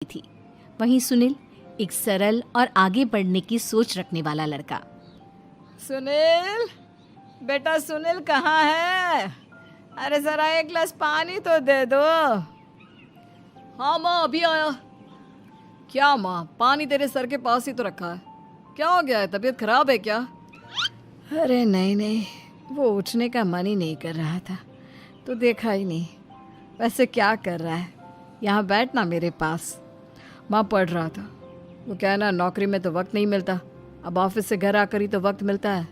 थी। वहीं सुनील एक सरल और आगे बढ़ने की सोच रखने वाला लड़का। सुनील, बेटा सुनील कहाँ है? अरे जरा एक गिलास पानी तो दे दो। हाँ माँ, अभी आया। क्या माँ, पानी तेरे सर के पास ही तो रखा है। क्या हो गया है, तबीयत खराब है क्या? अरे नहीं नहीं, वो उठने का मन ही नहीं कर रहा था, तो देखा ही नहीं। वैसे क्या कर रहा है? यहाँ बैठ ना मेरे पास। माँ पढ़ रहा था। वो क्या है ना, नौकरी में तो वक्त नहीं मिलता, अब ऑफिस से घर आकर ही तो वक्त मिलता है।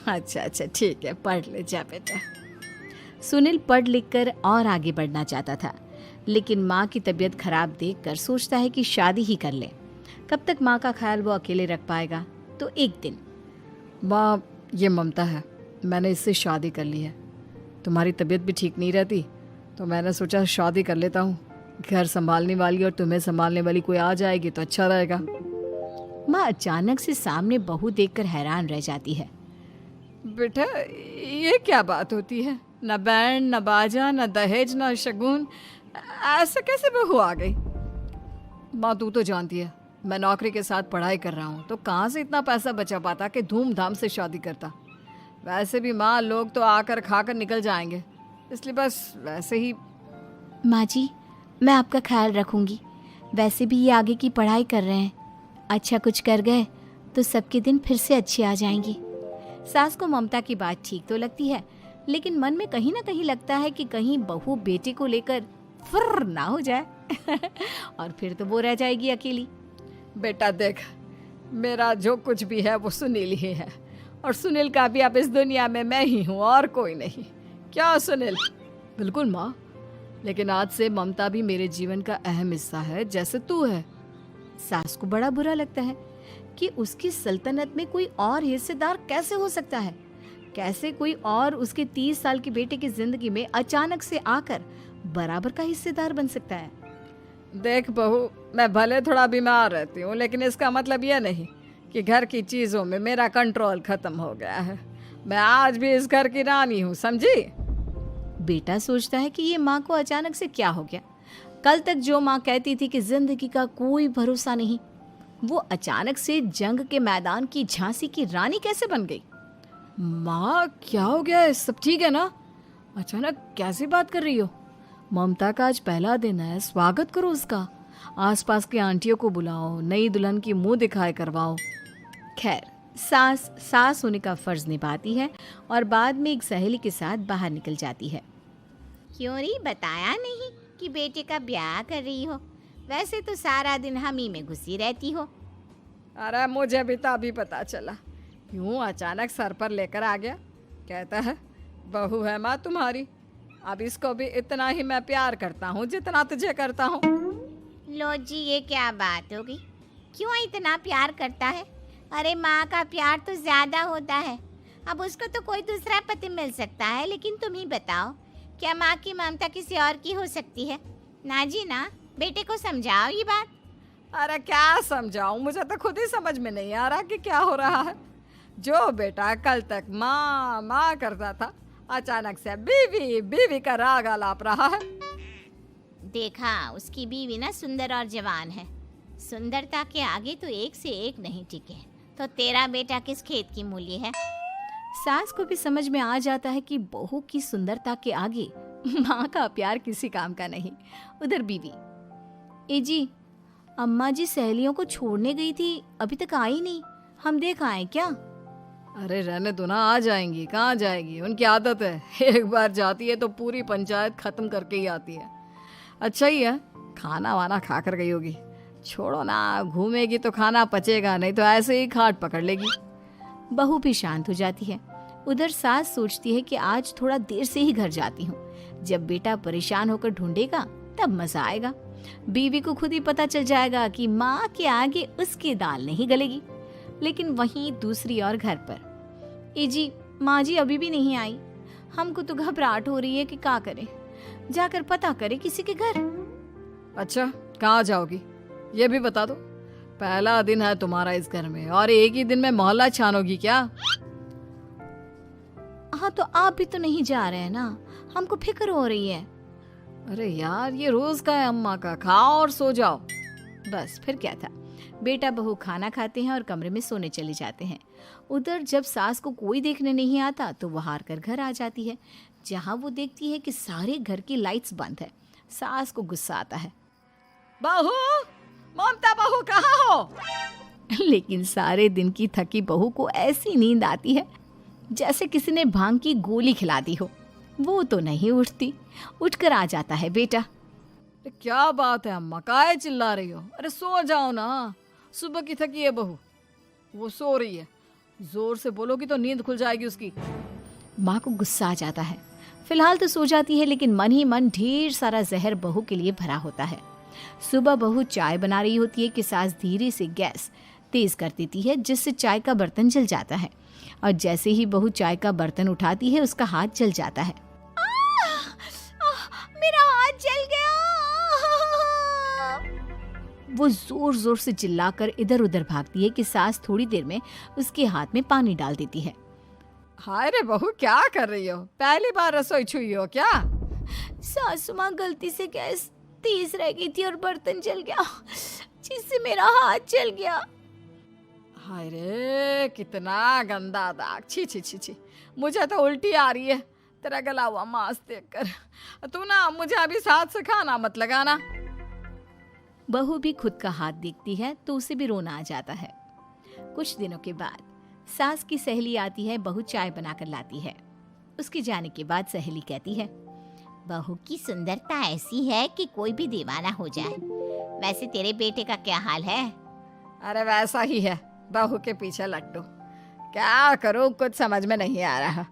अच्छा अच्छा ठीक है, पढ़ ले जा बेटा। सुनील पढ़ लिख कर और आगे बढ़ना चाहता था, लेकिन माँ की तबीयत खराब देखकर सोचता है कि शादी ही कर ले। कब तक माँ का ख्याल वो अकेले रख पाएगा? तो एक दिन, माँ ये ममता है, मैंने इससे शादी कर ली है। तुम्हारी तबीयत भी ठीक नहीं रहती, तो मैंने सोचा शादी कर लेता हूँ। घर संभालने वाली और तुम्हें संभालने वाली कोई आ जाएगी तो अच्छा रहेगा। माँ अचानक से सामने बहू देखकर हैरान रह जाती है। बेटा ये क्या बात होती है? न बैंड, न बाजा, न दहेज, न शगुन, ऐसे कैसे बहू आ गई? माँ तू तो जानती है, मैं नौकरी के साथ पढ़ाई कर रहा हूँ, तो कहाँ से इतना पैसा बचा पाता कि धूमधाम से शादी करता। वैसे भी माँ, लोग तो आकर खाकर निकल जाएंगे, इसलिए बस वैसे ही। माँ जी, मैं आपका ख्याल रखूंगी। वैसे भी ये आगे की पढ़ाई कर रहे हैं, अच्छा कुछ कर गए तो सबके दिन फिर से अच्छे आ जाएंगे। सास को ममता की बात ठीक तो लगती है, लेकिन मन में कहीं ना कहीं लगता है कि कहीं बहू बेटे को लेकर फुर्र ना हो जाए और फिर तो वो रह जाएगी अकेली। बेटा देख, मेरा जो कुछ भी है वो सुनील ही है, और सुनील का भी अब इस दुनिया में मैं ही हूँ और कोई नहीं। क्या सुनील? बिल्कुल माँ, लेकिन आज से ममता भी मेरे जीवन का अहम हिस्सा है, जैसे तू है। सास को बड़ा बुरा लगता है कि उसकी सल्तनत में कोई और हिस्सेदार कैसे हो सकता है। कैसे कोई और उसके 30 साल के बेटे की जिंदगी में अचानक से आकर बराबर का हिस्सेदार बन सकता है। देख बहू, मैं भले थोड़ा बीमार रहती हूँ, लेकिन इसका मतलब यह नहीं कि घर की चीज़ों में मेरा कंट्रोल खत्म हो गया है। मैं आज भी इस घर की रानी हूँ, समझी? बेटा सोचता है कि ये माँ को अचानक से क्या हो गया। कल तक जो माँ कहती थी कि जिंदगी का कोई भरोसा नहीं, वो अचानक से जंग के मैदान की झांसी की रानी कैसे बन गई? माँ क्या हो गया है? सब ठीक है ना? अचानक कैसी बात कर रही हो? ममता का आज पहला दिन है, स्वागत करो उसका। आसपास की आंटियों को बुलाओ, नई दुल्हन की मुंह दिखाई करवाओ। खैर, सास होने का फर्ज निभाती है और बाद में एक सहेली के साथ बाहर निकल जाती है। क्यों री बताया नहीं कि बेटे का ब्याह कर रही हो? वैसे तो सारा दिन हम ही में घुसी रहती हो। अरे मुझे भी तो अभी पता चला, यूं अचानक सर पर लेकर आ गया। कहता है बहू है माँ तुम्हारी, अब इसको भी इतना ही मैं प्यार करता हूँ जितना तुझे करता हूँ। लो जी, ये क्या बात होगी? क्यों इतना प्यार करता है? अरे माँ का प्यार तो ज्यादा होता है। अब उसको तो कोई दूसरा पति मिल सकता है, लेकिन तुम ही बताओ, क्या माँ की ममता किसी और की हो सकती है? ना जी ना, बेटे को समझाओ ये बात। अरे क्या समझाऊं, मुझे तो खुद ही समझ में नहीं आ रहा कि क्या हो रहा है। जो बेटा कल तक माँ माँ करता था, अचानक से बीवी बीवी का राग आलाप रहा है। देखा, उसकी बीवी ना सुंदर और जवान है। सुंदरता के आगे तो एक से एक नहीं टिके, तो तेरा बेटा किस खेत की मूली है? सास को भी समझ में आ जाता है कि बहू की सुंदरता के आगे माँ का प्यार किसी काम का नहीं। उधर बीवी, ए जी, अम्मा जी सहेलियों को छोड़ने गई थी, अभी तक आई नहीं, हम देख आए क्या? अरे रहने दो ना, आ जाएंगी। कहाँ जाएगी, उनकी आदत है, एक बार जाती है तो पूरी पंचायत खत्म करके ही आती है। अच्छा ही है, खाना वाना खा कर गई होगी। छोड़ो ना, घूमेगी तो खाना पचेगा, नहीं तो ऐसे ही खाट पकड़ लेगी। बहू भी शांत हो जाती है। उधर सास सोचती है कि आज थोड़ा देर से ही घर जाती हूँ, जब बेटा परेशान होकर ढूंढेगा तब मजा आएगा। बीवी को खुद ही पता चल जाएगा कि माँ के आगे उसकी दाल नहीं गलेगी। लेकिन वहीं दूसरी ओर घर पर, ए जी, माँ जी अभी भी नहीं आई, हमको तो घबराहट हो रही है कि क्या करें, जाकर पता करें किसी के घर। अच्छा, कहाँ जाओगी ये भी बता दो। पहला दिन है तुम्हारा इस घर में और एक ही दिन में मोहल्ला छानोगी क्या? हाँ, तो आप भी तो नहीं जा रहे हैं ना, हमको फिक्र हो रही है। अरे यार, ये रोज का है अम्मा का, खाओ और सो जाओ। बस फिर क्या था, बेटा बहू खाना खाते हैं और कमरे में सोने चले जाते हैं। उधर जब सास को कोई देखने नहीं आता तो वो हार कर घर आ जाती है, जहाँ वो देखती है कि सारे घर की लाइट्स बंद है। सास को गुस्सा आता है, बहू, ममता बहू कहाँ हो? लेकिन सारे दिन की थकी बहू को ऐसी नींद आती है जैसे किसी ने भांग की गोली खिला दी हो। वो तो नहीं उठती। उठकर आ जाता है बेटा। अरे क्या बात है अम्मा, काहे चिल्ला रही हो? अरे सो जाओ ना, सुबह की थकी है बहू, वो सो रही है। जोर से बोलोगी तो नींद खुल जाएगी उसकी। माँ को गुस्सा आ जाता है। फिलहाल तो सो जाती है, लेकिन मन ही मन ढेर सारा जहर बहू के लिए भरा होता है। सुबह बहू चाय बना रही होती है कि सास धीरे से गैस तेज कर देती है, जिससे चाय का बर्तन जल जाता है। और जैसे ही बहू चाय का बर्तन उठाती है, उसका हाथ जल जाता है। मेरा हाथ जल गया। वो जोर जोर से चिल्लाकर इधर उधर भागती है कि सास थोड़ी देर में उसके हाथ में पानी डाल देती है। हाय रे बहू, क्या कर रही हो? पहली बार रसोई छुई हो क्या? सासू माँ गलती से गैस तेज रह गई थी और बर्तन जल गया, जिससे मेरा हाथ जल गया। हाय रे, कितना गंदा दाग। छी छी छी छी, मुझे तो उल्टी आ रही है तेरा गला हुआ मांस देखकर। तू ना मुझे अभी साथ से खाना मत लगाना। बहू भी खुद का हाथ देखती है तो उसे भी रोना आ जाता है। कुछ दिनों के बाद सास की सहेली आती है, बहू चाय बनाकर लाती है। उसके जाने के बाद सहेली कहती है, बहू की सुंदरता ऐसी है कि कोई भी दीवाना हो जाए। वैसे तेरे बेटे का क्या हाल है? अरे वैसा ही है, बहू के पीछे लट्टू। क्या करूं, कुछ समझ में नहीं आ रहा।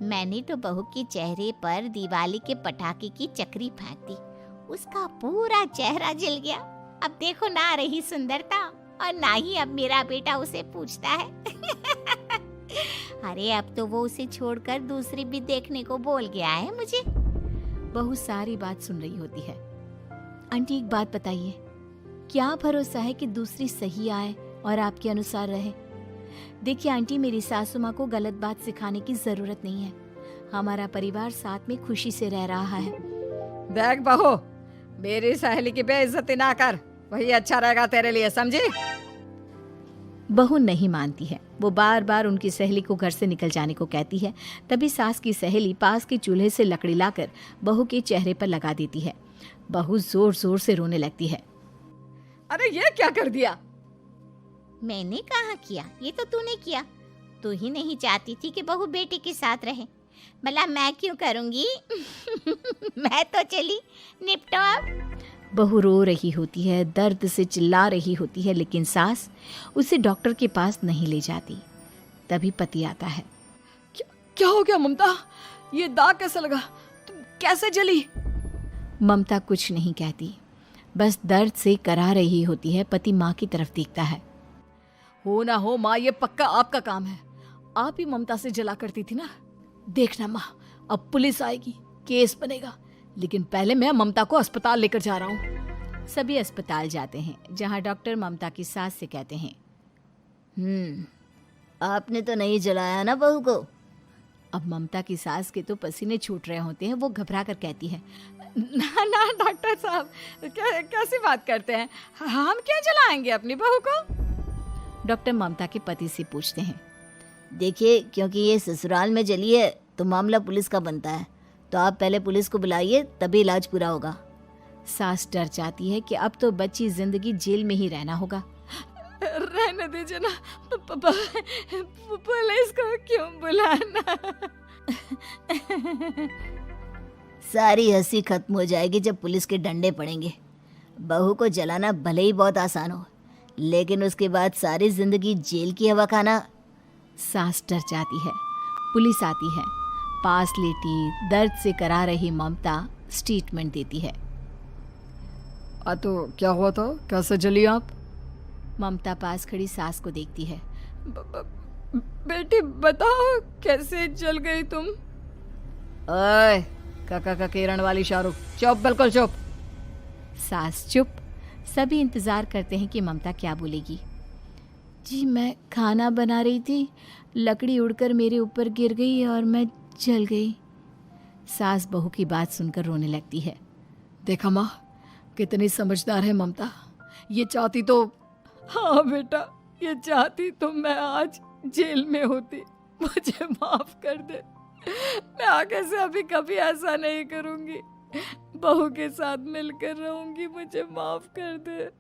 मैंने तो बहू के चेहरे पर दिवाली के पटाखे की चक्री फेंक दी, उसका पूरा चेहरा जल गया। अब देखो ना रही सुंदरता, और ना ही अब मेरा बेटा उसे पूछता है। अरे अब तो वो उसे छोड़कर दूसरी भी देखने को बोल गया है मुझे। बहू सारी बात सुन रही होती है। आंटी एक बात बताइए, क्या भरोसा है कि दूसरी सही आए और आपके अनुसार रहे? देखिए आंटी, मेरी सासू माँ को गलत बात सिखाने की जरूरत नहीं है। हमारा परिवार साथ में खुशी से रह रहा है। देख बहू, मेरी सहेली की बेइज्जती ना कर, वही अच्छा रहेगा तेरे लिए, समझी? बहू नहीं मानती है। वो बार बार उनकी सहेली को घर से निकल जाने को कहती है। तभी सास की सहेली पास के चूल्हे से लकड़ी लाकर बहू के चेहरे पर लगा देती है। बहू जोर जोर से रोने लगती है। अरे ये क्या कर दिया? मैंने कहाँ किया, ये तो तूने किया। तू ही नहीं चाहती थी कि बहू बेटे के साथ रहे, भला मैं क्यों करूँगी? मैं तो चली, निपटो अब। बहू रो रही होती है, दर्द से चिल्ला रही होती है, लेकिन सास उसे डॉक्टर के पास नहीं ले जाती। तभी पति आता है। क्या हो गया ममता? ये दाग कैसे लगा? तुम कैसे जली? ममता कुछ नहीं कहती, बस दर्द से करा रही होती है। पति माँ की तरफ देखता है। हो ना हो माँ, ये पक्का आपका काम है। आप ही ममता से जला करती थी ना। देखना माँ, अब पुलिस आएगी, केस बनेगा, लेकिन पहले मैं ममता को अस्पताल लेकर जा रहा हूँ। सभी अस्पताल जाते हैं, जहाँ डॉक्टर ममता की सास से कहते हैं, आपने तो नहीं जलाया ना बहू को? अब ममता की सास के तो पसीने छूट रहे होते हैं। वो घबरा कर कहती है, ना ना डॉक्टर साहब, कैसी बात करते हैं? हम क्या जलाएंगे अपनी बहू को? डॉक्टर ममता के पति से पूछते हैं। देखिए, क्योंकि ये ससुराल में जली है तो मामला पुलिस का बनता है, तो आप पहले पुलिस को बुलाइए, तभी इलाज पूरा होगा। सास डर जाती है कि अब तो बच्ची जिंदगी जेल में ही रहना होगा। रहने दीजिए ना, पुलिस को क्यों बुलाना? सारी हंसी खत्म हो जाएगी जब पुलिस के डंडे पड़ेंगे। बहू को जलाना भले ही बहुत आसान हो, लेकिन उसके बाद सारी जिंदगी जेल की हवा खाना। सास डर जाती है। पुलिस आती है। पास लेटी दर्द से करा रही ममता स्टेटमेंट देती है। तो क्या हुआ था? कैसे जली आप? ममता पास खड़ी सास को देखती है। बेटी बताओ, कैसे जल गई तुम? ओए, काका का किरण वाली शाहरुख, चुप, बिल्कुल चुप। सास चुप। सभी इंतजार करते हैं कि ममता क्या बोलेगी। जी मैं खाना बना रही थी, लकड़ी उड़कर मेरे ऊपर गिर गई और मैं जल गई। सास बहू की बात सुनकर रोने लगती है। देखा माँ, कितनी समझदार है ममता। ये चाहती तो। हाँ बेटा, ये चाहती तो मैं आज जेल में होती। मुझे माफ कर दे, मैं आगे से अभी कभी ऐसा नहीं करूंगी। बहू के साथ मिलकर रहूंगी, मुझे माफ कर दे।